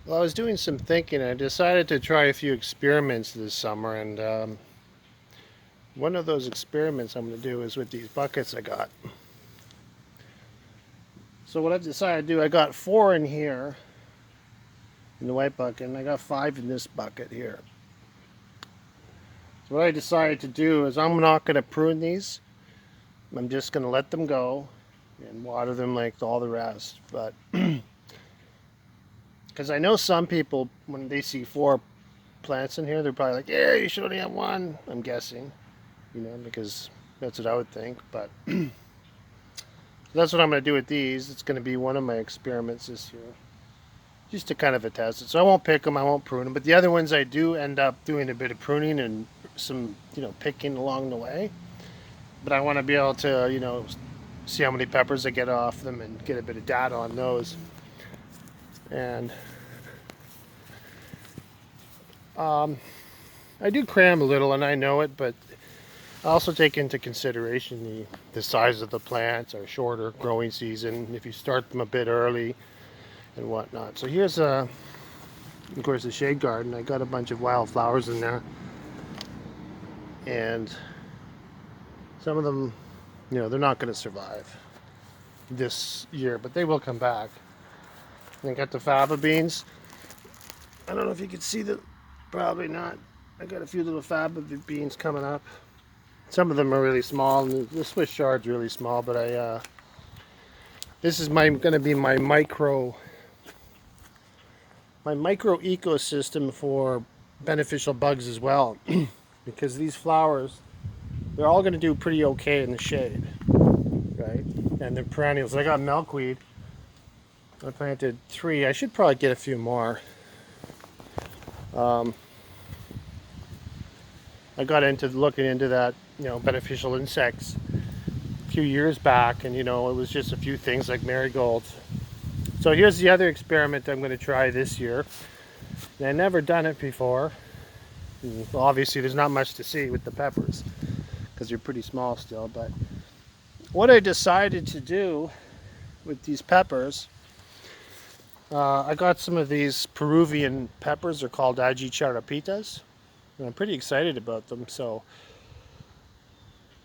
Well, I was doing some thinking. I decided to try a few experiments this summer, and one of those experiments I'm going to do is with these buckets I got. So what I've decided to do, I got 4 in here in the white bucket, and I got 5 in this bucket here. So what I decided to do is I'm not going to prune these. I'm just going to let them go and water them like all the rest. But because I know some people, when they see 4 plants in here, they're probably like, "Yeah, you should only have 1." I'm guessing, because that's what I would think. But that's what I'm going to do with these. It's going to be one of my experiments this year, just to kind of test it. So I won't pick them, I won't prune them. But the other ones I do end up doing a bit of pruning and some, picking along the way. But I want to be able to, see how many peppers I get off them and get a bit of data on those. And I do cram a little, and I know it, but I also take into consideration the size of the plants, or shorter growing season, if you start them a bit early and whatnot. So here's, of course, the shade garden. I got a bunch of wildflowers in there, and some of them, they're not going to survive this year, but they will come back. And I got the faba beans. I don't know if you can see them, probably not. I got a few little faba beans coming up. Some of them are really small, and the Swiss chard's really small, but this is going to be my micro ecosystem for beneficial bugs as well, because these flowers, they're all going to do pretty okay in the shade, right? And they're perennials. I got milkweed. I planted 3. I should probably get a few more. I got into looking into that, beneficial insects a few years back, and it was just a few things like marigolds. So here's the other experiment I'm going to try this year. And I've never done it before. And obviously, there's not much to see with the peppers because they're pretty small still. But what I decided to do with these peppers, I got some of these Peruvian peppers. They're called Ajicharapitas. And I'm pretty excited about them. So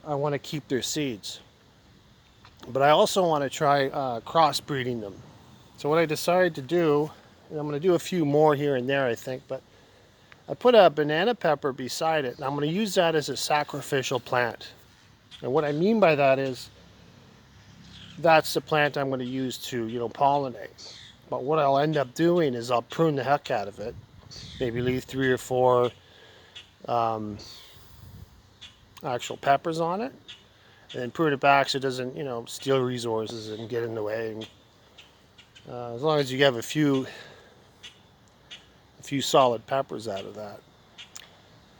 I want to keep their seeds. But I also want to try crossbreeding them. So what I decided to do, and I'm going to do a few more here and there, I think, but I put a banana pepper beside it, and I'm going to use that as a sacrificial plant. And what I mean by that is that's the plant I'm going to use to, pollinate. But what I'll end up doing is I'll prune the heck out of it, maybe leave 3 or 4 actual peppers on it, and then prune it back so it doesn't, steal resources and get in the way. And, as long as you have a few solid peppers out of that.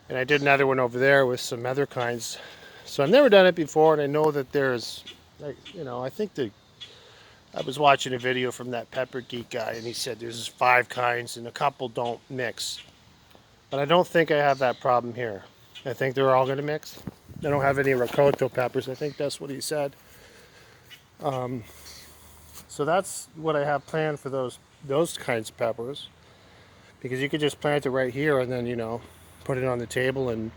And I did another one over there with some other kinds. So I've never done it before, and I know that there's, I think I was watching a video from that Pepper Geek guy, and he said there's 5 kinds, and a couple don't mix. But I don't think I have that problem here. I think they're all going to mix. I don't have any Rocoto peppers. I think that's what he said. So that's what I have planned for those kinds of peppers. Because you could just plant it right here and then, put it on the table and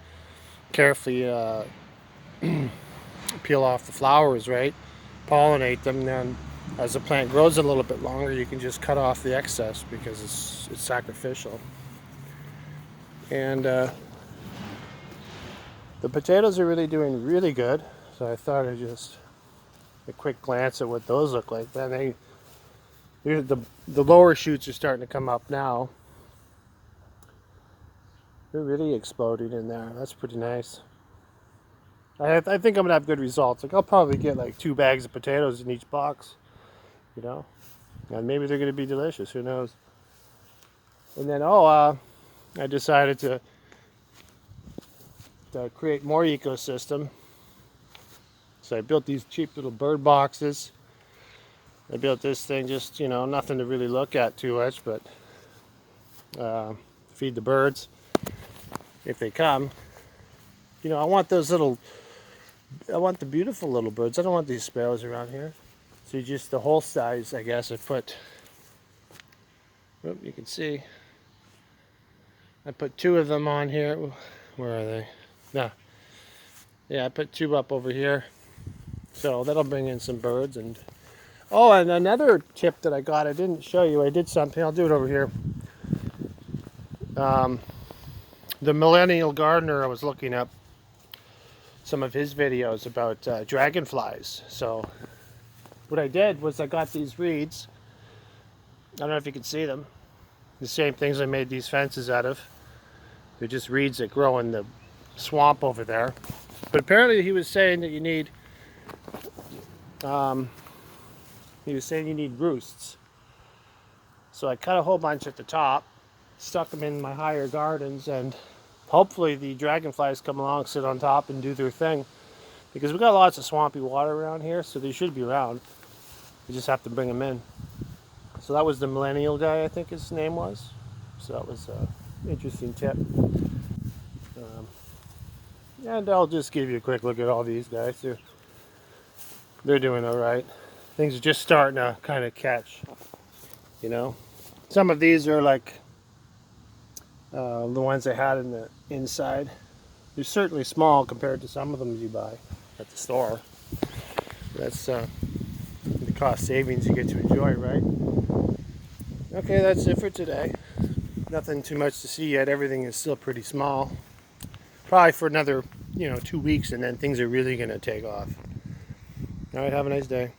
carefully peel off the flowers, right? Pollinate them. Then as the plant grows a little bit longer, you can just cut off the excess because it's sacrificial. And the potatoes are really doing really good. So I thought I'd just a quick glance at what those look like. Then the lower shoots are starting to come up now. They're really exploding in there. That's pretty nice. I think I'm gonna have good results. Like I'll probably get like 2 bags of potatoes in each box, and maybe they're gonna be delicious. Who knows? And then I decided to create more ecosystem. So I built these cheap little bird boxes. I built this thing just nothing to really look at too much, but feed the birds if they come. I want I want the beautiful little birds. I don't want these sparrows around here. So just the whole size, I guess, I put Oop, you can see. I put 2 of them on here. Where are they? No. Yeah, I put 2 up over here. So that'll bring in some birds. And oh, and another tip that I got, I didn't show you. I did something. I'll do it over here. The Millennial Gardener, I was looking up some of his videos about dragonflies. So what I did was I got these reeds. I don't know if you can see them. The same things I made these fences out of. They're just reeds that grow in the swamp over there. But apparently he was saying that you need roosts. So I cut a whole bunch at the top, stuck them in my higher gardens, and hopefully the dragonflies come along, sit on top, and do their thing. Because we got lots of swampy water around here, so they should be around. You just have to bring them in. So that was the Millennial guy, I think his name was. So that was an interesting tip. And I'll just give you a quick look at all these guys. They're doing all right. Things are just starting to kind of catch, you know. Some of these are like the ones I had in the inside. They're certainly small compared to some of them you buy at the store. That's the cost savings you get to enjoy, right? Okay, that's it for today. Nothing too much to see yet. Everything is still pretty small. Probably for another, 2 weeks, and then things are really going to take off. All right, have a nice day.